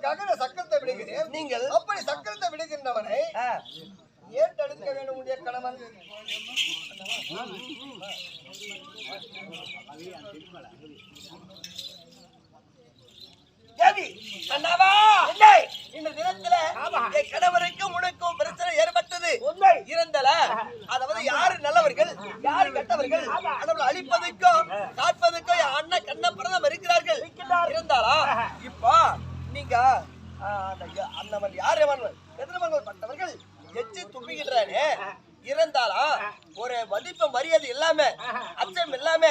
அதற்காக நான் சக்கரத்தை விடுகிறேன். நீங்கள் அப்படி சக்கரத்தை விடுகின்றவனை ஏன் தடுக்க வேண்டும்? உடைய கணவன் இந்த தினத்துல என் கணவருக்கும் உனக்கும் பிரச்சனை ஏற்பட்டது இருந்தல. அதாவது யாரு நல்லவர்கள் யாரு கெட்டவர்கள் அழிப்பதற்கும் காப்பதற்கும் என் அண்ணன் கண்ணப்புறம் இருக்கிறார்கள் இருந்தாலா இப்போ நீங்க அண்ணவன் யார் எதிர்மங்கள் பட்டவர்கள் எச்சு துப்பிக்கின்றானே இருந்தாலா ஒரு மதிப்பு மரியாதை இல்லாம அச்சம் இல்லாம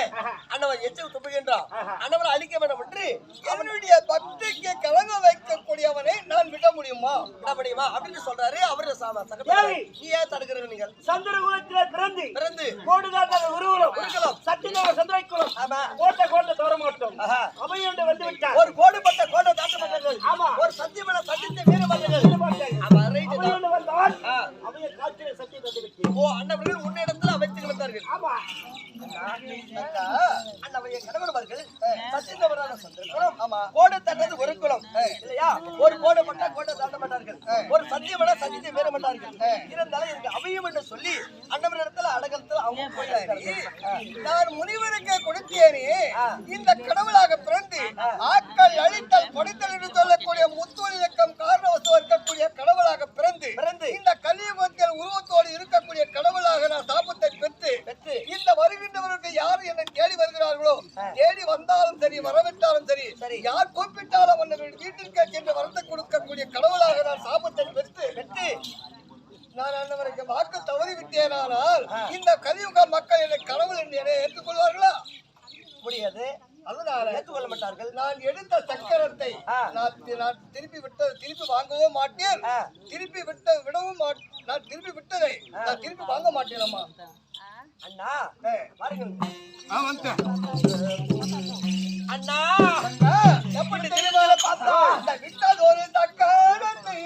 அண்ணவன் எச்சு துப்புகின்றான். அண்ணவனை அழிக்க வேண்டும் என்று என்னுடைய பக்திக்கு கலங்க வைக்கக்கூடியவனை நான் விட முடியுமா அப்படின்னு சொல்றாரு அவரு. நீ ஏன் தடுக்கிறீங்க? நீங்கள் சந்திரகுலத்திலே பிறந்து கோடுகாட்ட உருவலம் சத்தியநாத சந்திரகுலம் கோட்டை தோற மாட்டோம் அவையோடு வந்து விட்டார். ஒரு கோடுபட்ட கோட்டை தாட்ட மாட்டார்கள். ஆமா, ஒரு சத்தியமான சத்தியத்தை மீற மாட்டார்கள். வந்தால் அவைய காட்சியை சத்தியம் தந்து விட்டார். ஓ, அண்ணவர்கள் உன்னிடத்துல அமைத்து கிடந்தார்கள். ஆமா, அண்ணவைய கணவர்கள் சத்தியவரான சந்திரகுலம். ஆமா, கோடு தட்டது ஒரு குலம் இல்லையா? ஒரு கோடு பட்டா கோட்டை தாண்ட மாட்டார்கள். ஒரு சத்தியமான சத்தியத்தை மீற மாட்டார்கள். இருந்தாலும் எனக்கு அவையும் என்று சொல்லி அண்ணவரிடத்துல அடகத்துல அவங்க போயிட்டாரு. நான் முனிவருக்கு கொடுத்தேனே இந்த கடவுளாக பிறந்து ஆக்கள் அழித்தல் கொடுத்தல் என்று சொல்லக்கூடிய முத்துவல் இயக்கம் காரணவசம் இருக்கக்கூடிய கடவுளாக பிறந்து இந்த கலியுகத்தில் உருவத்தோடு இருக்கக்கூடிய கடவுளாக நான் சாபத்தை பெற்று இந்த வருகின்றவருக்கு யார் என்னை தேடி வருகிறார்களோ, தேடி வந்தாலும் சரி வரவிட்டாலும் சரி யார் கூப்பிட்டாலும் அந்த வீட்டிற்கு சென்று வரத்தை கொடுக்கக்கூடிய கடவுளாக நான் சாபத்தை பெற்று நான் அன்னவருக்கு வாக்கு தவறி விட்டேனானால் இந்த கலியுக மக்கள் என்னை கடவுள் என்று என்னை ஏற்றுக்கொள்வார்களா? முடியாது. அதனால ஏற்றுக்கொள்ள மாட்டார்கள். நான் எடுத்த சக்கரத்தை நான் திருப்பி வாங்கவும் மாட்டேன். நான் திருப்பி விட்டதை நான் திருப்பி வாங்க மாட்டேனம்மா. அண்ணா பாருங்கள். அண்ணா எப்படி தெரியுமா பார்த்தா விட்டது ஒரு தக்கரத்தை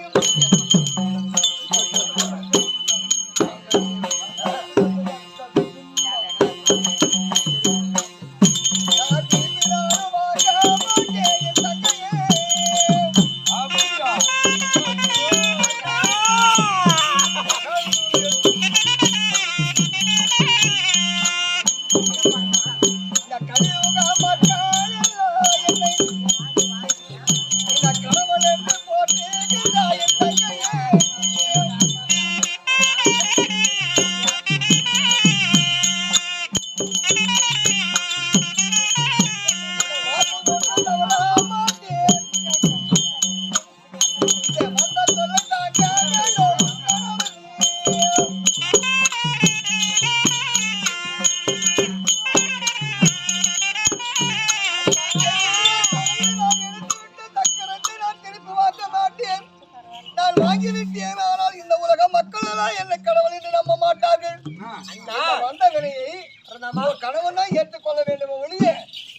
கணவனா ஏற்றுக்கொள்ள வேண்டும் ஒழிய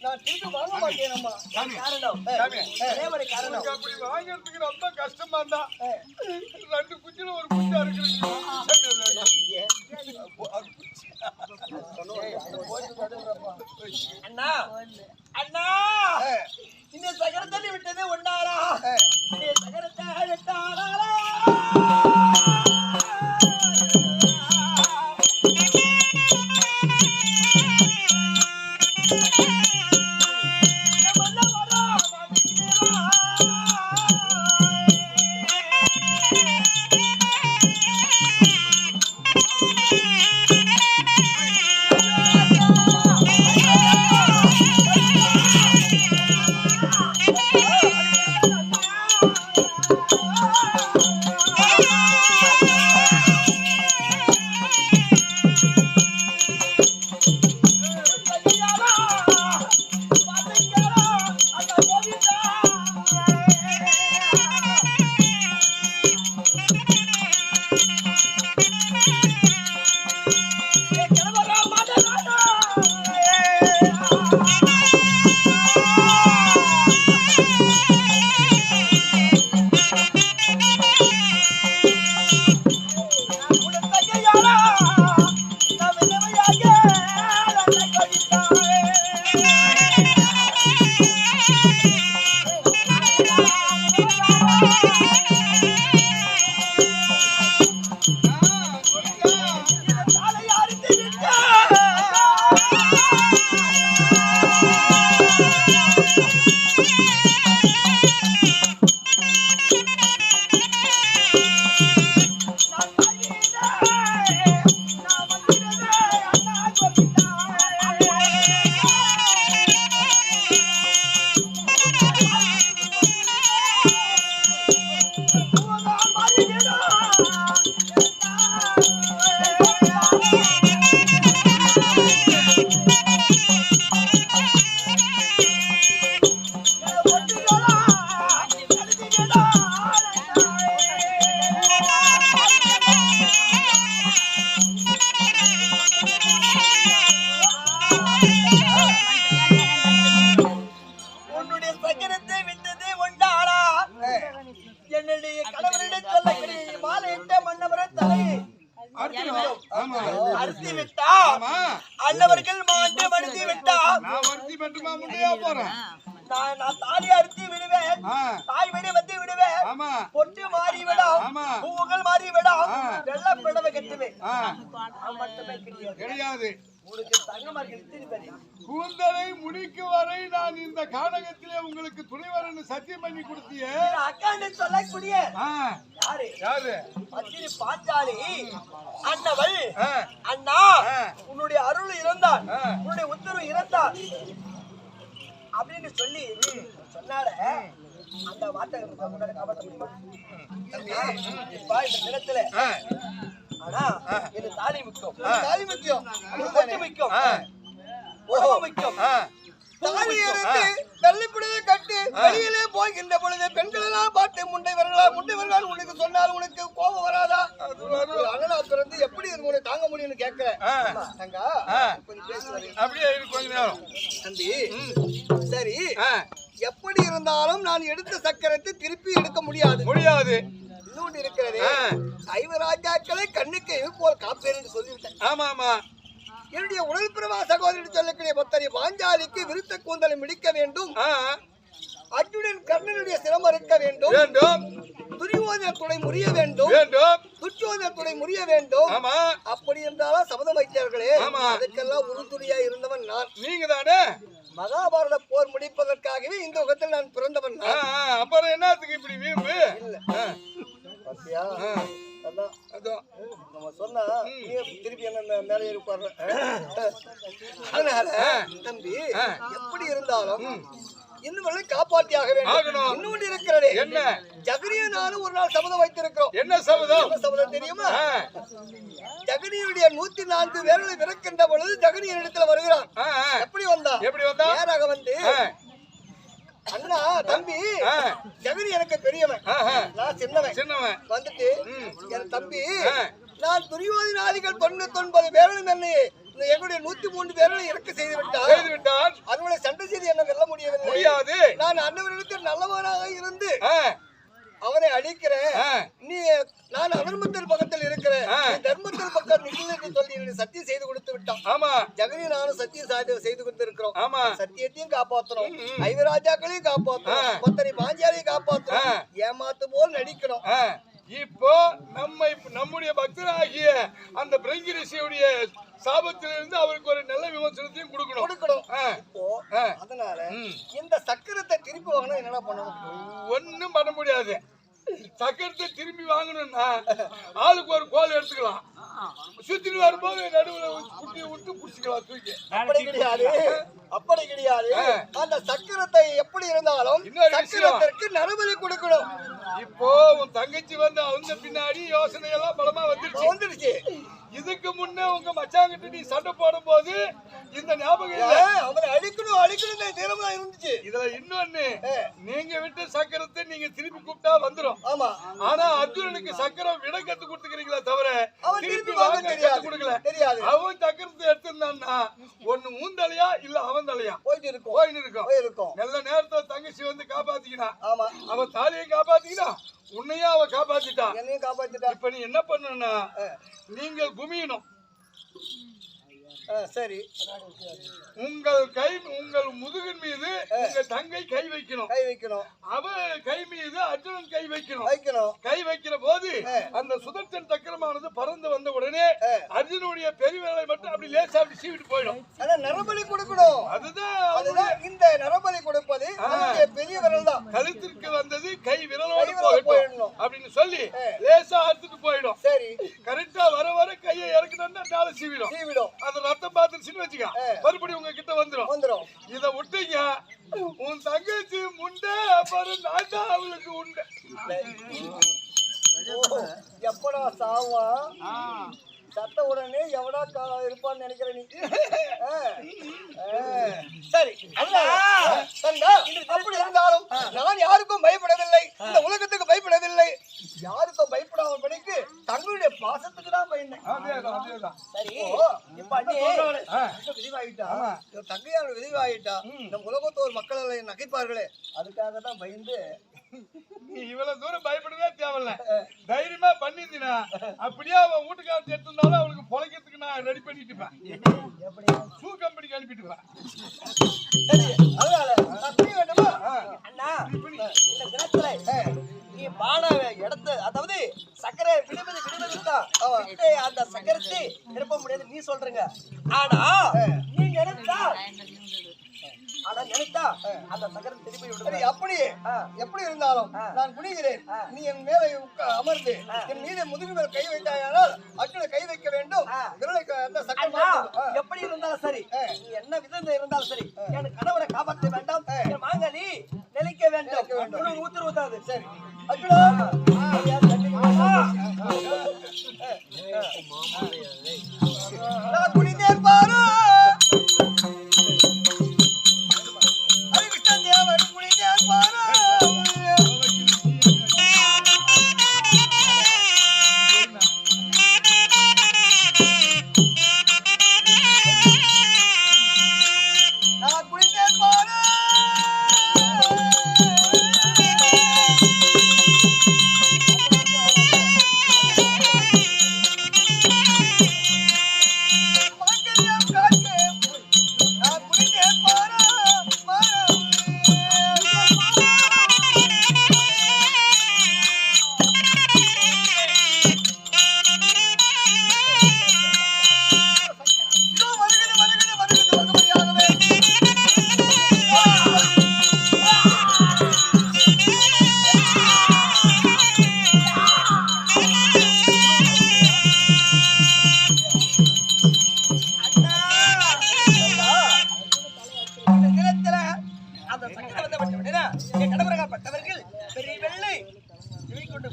நான் திருப்பி வாங்க மாட்டேனம்மா. அப்படி வாங்கிறதுக்கு ரொம்ப கஷ்டமா தான். 2 குச்சில ஒரு குச்சா இருக்கு. அண்ணா அண்ணா இந்த சகரத்தை விட்டது ஒன்னாரா? இந்த சகரத்தை விட்டாரா? அறுத்து விட்டா ஆமா அன்னவர்கள் மாண்டு மடித்து விட்டா நான் வருத்தி மட்டுமா முன்னையா போறேன் நான் தாலி அறுத்து விடுவேன் தாய் வீடு வந்து விடுவேன் ஆமா பொட்டு மாறி விடும் ஆமா பூவுகள் மாறி விடும் வெள்ள பிடவை கட்டுவேன் மட்டுமே கிடையாது உங்களுக்கு தங்கமா இருக்கு கூந்தலை முடிக்கு வரை நான் இந்த கானகத்திலே உங்களுக்கு துணைவரன்னு சத்தியம் பண்ணி கொடுத்தியே அக்கான்னு சொல்லக்கூடிய யாரு யாரு பத்திரி பாஞ்சாலி அண்ணவள் அண்ணா உன்னுடைய அருள் இருந்தால் உன்னுடைய உத்தரவு இருந்தால் அப்படின்னு சொல்லி சொன்னால அந்த வார்த்தை முன்னாடி காப்பாற்ற முடியுமா இப்ப இந்த நிலத்துல ஆனா இது தாலி முக்கியம் தாலி முக்கியம் பொட்டு முக்கியம் உறவு முக்கியம் தாலி எடுத்து வெள்ளிப்புடவை கட்டி வெளியிலே போகின்ற பொழுது பெண்கள் எல்லாம் பார்த்து முண்டைவர்களால் உனக்கு சொன்னால் உனக்கு கோபம் வராதா அண்ணனா பிறந்து எப்படி உனக்கு தாங்க முடியும்னு கேட்கிறேன் கொஞ்சம் பேசுவாரு அப்படியே கொஞ்ச நேரம் தம்பி சரி எப்படி இருந்தாலும் நான் எடுத்த சக்கரத்தை திருப்பி எடுக்க முடியாது இன்னொன்று இருக்கிறது ஐவராஜாக்களை கண்ணுக்கு போல் காப்பேன் என்று சொல்லிவிட்டேன் ஆமா ஆமா என்னுடைய உடல் பிரவா சகோதரி சொல்லக்கூடிய பத்தனை பாஞ்சாலிக்கு விருத்த கூந்தலை முடிக்க வேண்டும் அர்ஜுனன் கர்ணனுடைய சிரம் அறுக்க வேண்டும் துரியோதன துணை முறிய வேண்டும் துச்சோதன துணை முறிய வேண்டும் அப்படி என்றாலும் சபதம் வைத்தார்களே அதுக்கெல்லாம் உறுதுணையா இருந்தவன் நான் நீங்க தானே மகாபாரத போர் முடிப்பதற்காகவே இந்த உலகத்தில் நான் பிறந்தவன் அப்புறம் என்னத்துக்கு இப்படி வீம்பு பாத்தியா அதான் நம்ம சொன்னா திருப்பி என்ன மேல இருப்பாரு அதனால தம்பி எப்படி இருந்தாலும் இன்னும் காப்பாற்றியாக வேண்டும் இன்னொன்று இருக்கிறது என்ன ஜகனிய நானும் ஒரு நாள் சபதம் வைத்திருக்கிறோம் என்ன சபதம் தெரியுமா ஜகனியுடைய 104 பேர்களை விறக்கின்ற பொழுது ஜகனியன் இடத்துல வருகிறான் எப்படி வந்தா நேராக வந்து அண்ணா தம்பி ஜகனி எனக்கு பெரியவன் நான் சின்னவன் வந்துட்டு என் தம்பி நான் துரியோதனாதிகள் 99 பேர்களும் என்னை எங்களுடைய 103 பேர்களை இறக்க செய்து விட்டார் அவர்களை சண்டை செய்து என்ன வெல்ல முடியாது நான் அண்ணவர்களுக்கு நல்லவனாக இருந்து அவனை அழிக்கிறேன் நான் அதர்மத்தின் பக்கத்தில் இருக்கிறேன் தர்மத்தின் பக்கம் நின்று சொல்லி சத்தியம் செய்து கொடுத்து விட்டான் ஜகனி நானும் சத்தியம் செய்து கொடுத்திருக்கிறோம் சத்தியத்தையும் காப்பாற்றணும் ஐவராஜாக்களையும் காப்பாற்றணும் பத்தனை பாஞ்சாலையும் காப்பாற்றணும் ஏமாத்து போல் நடிக்கணும் இப்போ நம்முடைய பக்தராகிய அந்த பிரங்கி ரிஷியுடைய சாபத்திலிருந்து அவருக்கு ஒரு நல்ல விமர்சனத்தையும் கொடுக்கணும் இப்போ அதனால இந்த சக்கரத்தை திருப்பி வாங்கணும் என்னடா பண்ணணும் ஒண்ணும் பண்ண முடியாது சக்கரத்தை திரும்பி வாங்கணும்னா ஆளுக்கு ஒரு கோல் எடுத்துக்கலாம் சுத்திட்டு வரும்போது நடுவுல குட்டியை விட்டு புடிச்சுக்கலாம் தூக்கி அப்படி கிடையாது அந்த சக்கரத்தை எப்படி இருந்தாலும் சக்கரத்திற்கு நரபலி கொடுக்கணும் இப்போ உன் தங்கச்சி வந்து அவங்க பின்னாடி யோசனை எல்லாம் பலமா வந்துருச்சு இதுக்கு முன்னே உங்க மச்சாங்கிட்ட நீ சண்டை போடும் போது இந்த ஞாபகம் அவரை அழிக்கணும் தீரமா இருந்துச்சு இதுல இன்னொன்னு நீங்க விட்டு சக்கரத்தை நீங்க திருப்பி கூப்பிட்டா வந்துரும் ஆனா அர்ஜுனனுக்கு சக்கரம் விட கத்து கொடுத்துக்கிறீங்களா தவிர திருப்பி வாங்க கத்து கொடுக்கல அவன் சக்கரத்தை எடுத்திருந்தான்னா ஒண்ணு ஊந்தலையா இல்ல அவன் தலையா போயிட்டு இருக்கும் நல்ல நேரத்துல தங்கச்சி வந்து காப்பாத்திக்கினா அவன் தாலியை காப்பாத்திக்கினா உன்னையா அவ காப்பாத்திட்டா என்னையும் காப்பாத்திட்டா இப்ப நீ என்ன பண்ணணும்னா நீங்க குமியணும் சரி உங்கள் முதுகின் மீது உங்க தங்கை கை வைக்கணும் அவ கை மீது அர்ஜுனன் கை வைக்கணும் கை வைக்கிற போது அந்த சுதர்சன் சக்கரமானது பறந்து வந்த உடனே அர்ஜுனுடைய பெரியவர்களை மட்டும் அப்படி லேசா அப்படி சீவிட்டு போயிடும் நரபலி கொடுக்கணும் அதுதான் இந்த நரபலி கொடுப்பது பெரிய விரல் தான் கழுத்திற்கு வந்தது கை விரலோடு போயிடும் அப்படின்னு சொல்லி லேசா அறுத்துட்டு போயிடும் சரி கரெக்டா வர கையை இறக்கணும்னா நாளை சீவிடும் அது ரத்தம் பார்த்துருச்சுன்னு வச்சுக்க மறுபடியும் உங்க கிட்ட வந்துரும் இத விட்டீங்க உன் தங்கச்சி முண்டை அப்புறம் நான் தான் அவளுக்கு உண்டை எப்படா சாவா சத்த உடனே எவடா இருப்பான்னு நினைக்கிற நீ சரி அப்படி இருந்தாலும் நான் யாருக்கும் பயப்படவில்லை இந்த உலகத்துக்கு பயப்படவில்லை யாருக்கும் பயப்படாம படிக்கு தங்களுடைய பாசத்துக்கு தான் பயந்தேன் அதேதான் சரி இப்ப விரிவாயிட்டா தங்கையான விரிவாயிட்டா நம் உலகத்தோர் மக்கள் நகைப்பார்களே அதுக்காக தான் பயந்து நீ இவ்வளவு தூரம் பயப்படவே தேவையில்ல. தைரியமா பண்ணிருந்தீனா அப்படியே அவன் வீட்டுக்காரத்து எடுத்திருந்தாலும் அவளுக்கு பொழைக்கிறதுக்கு நான் ரெடி பண்ணிட்டுப்பேன். ஷூ கம்பெனிக்கு அனுப்பிட்டுப்பேன். நீ பான இடத்த அதாவது சக்கரை விடுவதுதான் அந்த சக்கரத்தை நிரப்ப முடியாது நீ சொல்றீங்க. ஆனா நீ நினைச்சா அந்த சக்கரம் திருப்பி விடுறது. அப்படியே எப்படி இருந்தாலும் நான் குடிகிறேன். நீ என் மேலே அமர்ந்து என் மீது முதுகு மேல் கை வைத்தாயானால் அக்கில கை வைக்க வேண்டும். எப்படி இருந்தாலும் சரி, நீ என்ன விதம் இருந்தாலும் சரி, என் கணவரை காப்பாற்ற வேண்டாம், என் மாங்கனி நிலைக்க வேண்டும். உத்தரவுதாது. சரி குடிந்தேன் பாரு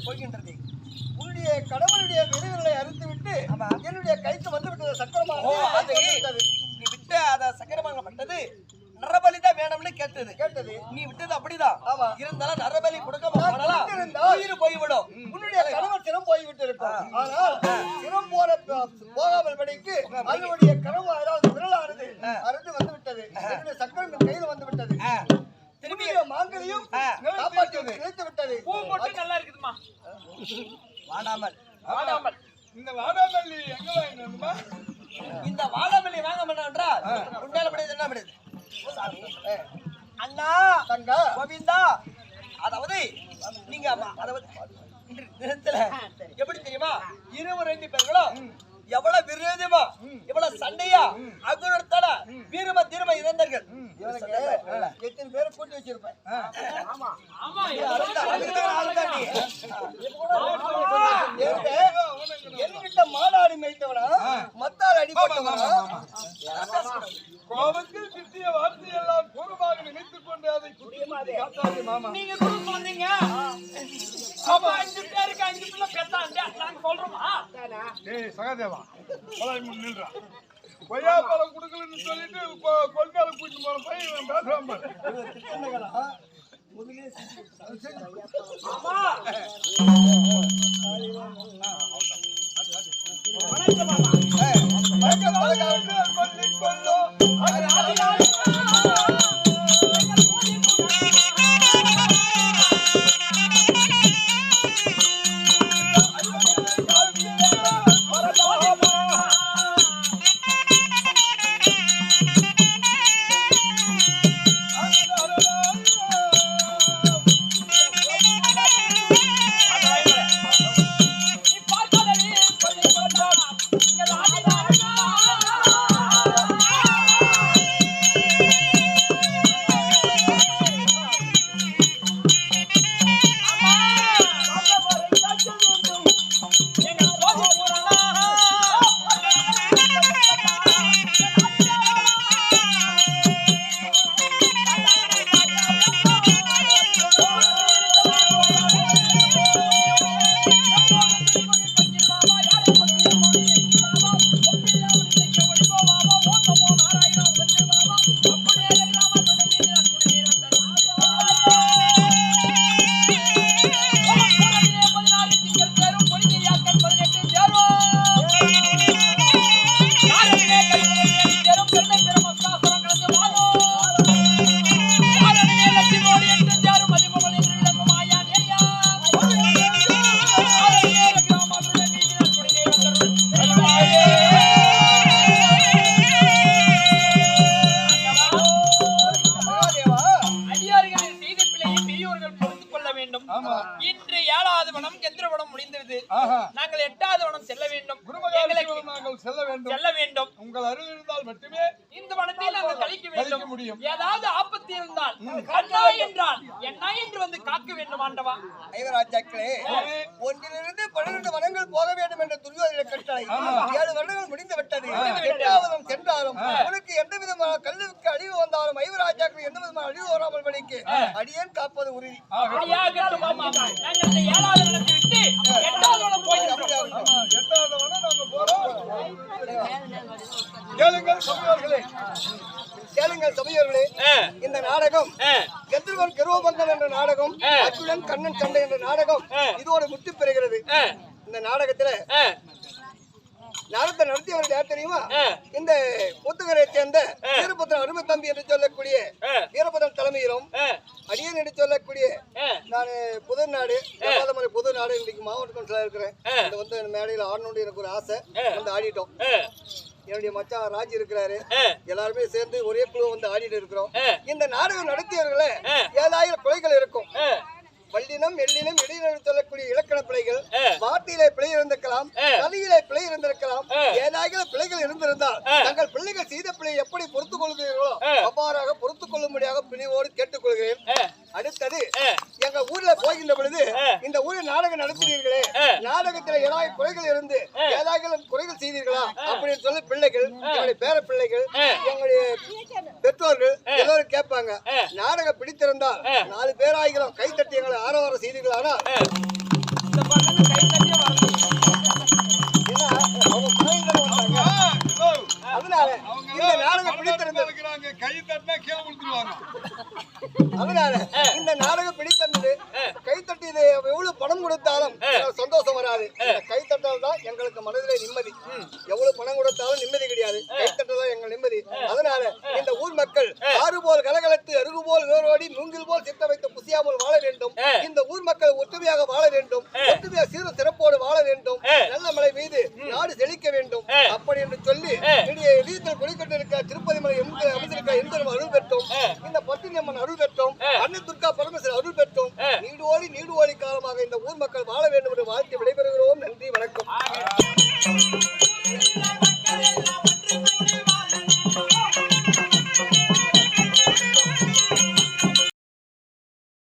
போகின்றது. உன்னுடைய கடவுளுடைய விருதுகளை அறுத்து விட்டு என்னுடைய கைக்கு வந்து விட்டது சக்கரமாக. நீ விட்டு அத சக்கரமாகப்பட்டது நரபலிதான் வேணும்னு கேட்டது. நீ விட்டது அப்படிதான். இருந்தாலும் நரபலி கொடுக்க உயிர் போய்விடும். உன்னுடைய கணவன் சிரம் போய்விட்டு இருக்கும். ஆனால் சிரம் போகாமல் படிக்கு அதனுடைய கனவு அதாவது விரலானது அறுத்து வந்து விட்டது. என்னுடைய சக்கரம் கையில் வந்து விட்டது. திரும்பி மாங்கலியும் காப்பாற்றி கிடைத்து விட்டது. பூ மட்டும் நல்லா இருக்குதுமா. வாடாமல் இந்த வாடாமல்லி எங்க வாங்கினோம்மா? இந்த வாடாமல்லி வாங்க மாட்டான்றால் உண்டால முடியாது. என்ன முடியாது அண்ணா தங்கா கோவிந்தா. அதாவது நீங்க அதாவது தினத்துல எப்படி தெரியுமா, 22 பேர்களும் எவ்வளவு விரோதமா எவ்வளவு சண்டையா அகுரத்தோட வீரமா தீரமா இறந்தார்கள். எத்தனை பேரை கூட்டி வச்சிருப்பேன். என்கிட்ட மாநாடு மேய்த்தவனா மத்தால் அடிபட்டவனா கோபத்தில் சித்திய வார்த்தையெல்லாம் பூர்வமாக நினைத்துக் கொண்டு அதை குடியமாதே மாமா. நீங்க சொன்னீங்க 5 பேருக்கு 5 பிள்ளை பெத்தாங்க நாங்க சொல்றோமா? டேய் சகாதேவா நில்றா. கொய்யா பழம் குடுக்கலன்னு சொல்லிட்டு கொள்கால கூட்டிட்டு போன போய் பேசுறான் பாரு. வேண்டும். இன்று 7வது வனம் கெந்திரவனம் முடிந்தது. நாங்கள் 8வது வனம் செல்ல வேண்டும். நாங்கள் செல்ல வேண்டும். உங்கள் அருள் இருந்தால் மட்டுமே இந்த வனத்தை நாங்கள் கழிக்க முடியும். ஏதாவது ஆபத்து இருந்தால் அண்ணா என்றால் என்ன என்று வந்து காக்க வேண்டும் ஆண்டவா. ஐவராஜாக்களே, 1லிருந்து 12 வனங்கள் போக வேண்டும் என்ற துரியோதன கட்டளை 7 வருடங்கள் முடிந்து விட்டது. 8வது சென்றாலும் உனக்கு எந்த விதமான கல்விக்கு அழிவு வந்தாலும் ஐவராஜாக்கள் எந்த விதமான அழிவு வராமல் படிக்க அடியேன் காப்பது உறுதி. நாங்கள் 7வது வனத்தை விட்டு 8வது வனம் போகிறோம். 8வது வனம் நாங்க போறோம். கேளுங்கள் சபையோர்களே, கேளுங்கள் சபையோர்களே, இந்த நாடகம் கெந்திரவன் கருவபங்கம் என்ற நாடகம், அர்ஜுனன் கண்ணன் சண்டை என்ற நாடகம் இதோடு முற்று பெறுகிறது. இந்த நாடகத்துல நாடகத்தை நடத்தியவர்கள் யார் தெரியுமா? இந்த புத்துக்கரை சேர்ந்த வீரபத்ரன் அருமை தம்பி என்று சொல்லக்கூடிய வீரபத்ரன் தலைமையிலும் அடியன் என்று சொல்லக்கூடிய நான் புதுநாடு புதுநாடு இன்னைக்கு மாவட்ட கவுன்சிலா இருக்கிறேன். இந்த வந்து மேடையில் ஆடணும்னு எனக்கு ஒரு ஆசை, வந்து ஆடிட்டோம். என்னுடைய மச்சான் ராஜி இருக்கிறாரு, எல்லாருமே சேர்ந்து ஒரே குழு வந்து ஆடிட்டு இருக்கிறோம். இந்த நாடகம் நடத்தியவர்கள 7000 பிழைகள் இருக்கும். வல்லினம் எல்லினம் இடையினம் சொல்லக்கூடிய இலக்கண பிழைகள், வார்த்தையிலே பிழை இருந்திருக்கலாம், கலியிலே பிழை இருந்திருக்கலாம். ஏதாவது பிழைகள் இருந்திருந்தால் தங்கள் பிள்ளைகள் செய்த பிழையை எப்படி பொறுத்துக் கொள்கிறீர்களோ அவ்வாறாக பொறுத்துக் கொள்ளும்படியாக பிணிவோடு கேட்டுக்கொள்கிறேன். அடுத்தது, எங்க ஊர்ல போகின்ற பொழுது இந்த ஊரில் நாடகம் நடத்துவீர்களே, நாடகத்துல ஏதாவது குறைகள் இருந்து ஏதாவது குறைகள் செய்தீர்களா அப்படின்னு சொல்லி பிள்ளைகள், எங்களுடைய பேர பிள்ளைகள், எங்களுடைய பெற்றோர்கள் எல்லாரும் கேட்பாங்க. நாடகம் பிடித்திருந்தால் 4 பேராகிலும் கைத்தட்டி எங்களை ஆரவாரம் செய்தீர்களானா அதனால இந்த நாடகம் பிடித்திருந்தது. அதனால இந்த நாடகம் பிடித்தது. கைத்தட்டி எவ்வளவு பணம் கொடுத்தாலும் சந்தோஷம் வராது. கைத்தட்டல் தான் எங்களுக்கு மனதிலே நிம்மதி. எவ்வளவு பணம் கொடுத்தாலும் நிம்மதி கிடையாது. கைத்தட்டல் தான் எங்கள் நிம்மதி. அதனால இந்த ஊர் மக்கள் ஆறு போல் கலகலத்து, அருகு போல் வேரோடி, மூங்கில் போல் சித்த வைத்து புசியா போல் வாழ வேண்டும். இந்த ஊர் மக்கள் ஒற்றுமையாக வாழ வேண்டும். ஒற்றுமையாக சீர சிறப்போடு வாழ வேண்டும். நல்ல மழை மீது நாடு செழிக்க வேண்டும். அப்படி என்று சொல்லி குடிக்கொண்டிருக்க திருப்பதி மலை அமைந்திருக்க எம்பெரும் அருள் பெற்றோம். இந்த பத்தினியம்மன் அருள் பெற்றோம். அன்னை துர்கா பரமேஸ்வரர் அருள் பெற்றோம். நீடு ஓடி காலமாக இந்த ஊர் மக்கள் வாழ வேண்டும் என்று வாழ்த்து விட